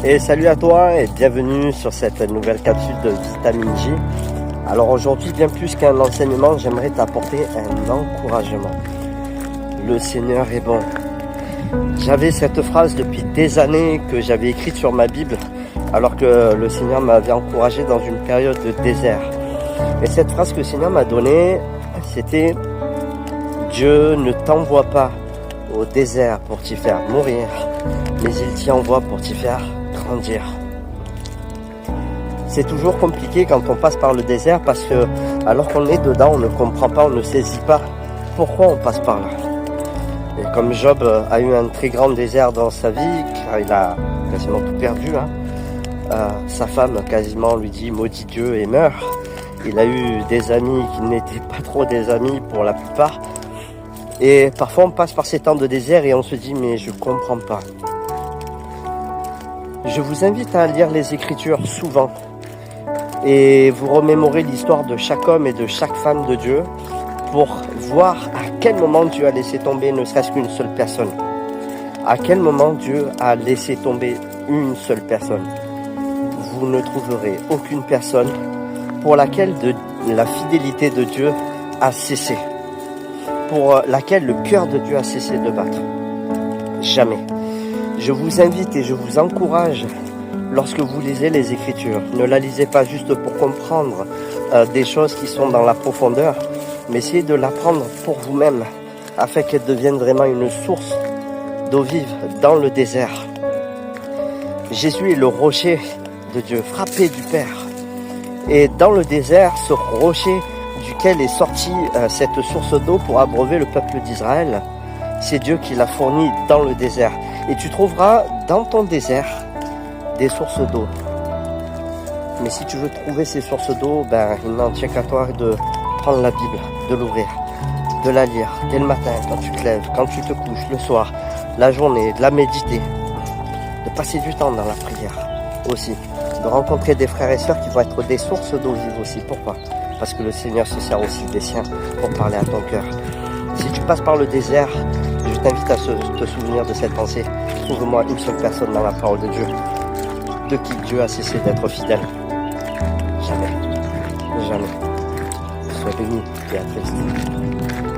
Et salut à toi et bienvenue sur cette nouvelle capsule de Vitamine J. Alors aujourd'hui, bien plus qu'un enseignement, j'aimerais t'apporter un encouragement. Le Seigneur est bon. J'avais cette phrase depuis des années que j'avais écrite sur ma Bible alors que le Seigneur m'avait encouragé dans une période de désert. Et cette phrase que le Seigneur m'a donnée, c'était « Dieu ne t'envoie pas au désert pour t'y faire mourir, mais il t'y envoie pour t'y faire grandir. » C'est toujours compliqué quand on passe par le désert parce que alors qu'on est dedans, on ne comprend pas, on ne saisit pas pourquoi on passe par là. Et comme Job a eu un très grand désert dans sa vie, car il a quasiment tout perdu, sa femme quasiment lui dit « maudit Dieu et meurs ». Il a eu des amis qui n'étaient pas trop des amis pour la plupart. Et parfois on passe par ces temps de désert et on se dit « mais je comprends pas ». Je vous invite à lire les Écritures souvent et vous remémorer l'histoire de chaque homme et de chaque femme de Dieu pour voir à quel moment Dieu a laissé tomber ne serait-ce qu'une seule personne. À quel moment Dieu a laissé tomber une seule personne. Vous ne trouverez aucune personne pour laquelle la fidélité de Dieu a cessé, pour laquelle le cœur de Dieu a cessé de battre. Jamais. Je vous invite et je vous encourage, lorsque vous lisez les Écritures, ne la lisez pas juste pour comprendre des choses qui sont dans la profondeur, mais essayez de l'apprendre pour vous-même, afin qu'elle devienne vraiment une source d'eau vive dans le désert. Jésus est le rocher de Dieu, frappé du Père. Et dans le désert, ce rocher duquel est sortie cette source d'eau pour abreuver le peuple d'Israël, c'est Dieu qui l'a fourni dans le désert. Et tu trouveras dans ton désert des sources d'eau. Mais si tu veux trouver ces sources d'eau, il n'en tient qu'à toi de prendre la Bible, de l'ouvrir, de la lire dès le matin, quand tu te lèves, quand tu te couches, le soir, la journée, de la méditer, de passer du temps dans la prière aussi, de rencontrer des frères et sœurs qui vont être des sources d'eau vive aussi. Pourquoi ? Parce que le Seigneur se sert aussi des siens pour parler à ton cœur. Si tu passes par le désert, je t'invite à te souvenir de cette pensée. Trouve-moi une seule personne dans la parole de Dieu, de qui Dieu a cessé d'être fidèle. Jamais. Jamais. Sois béni et à très vite.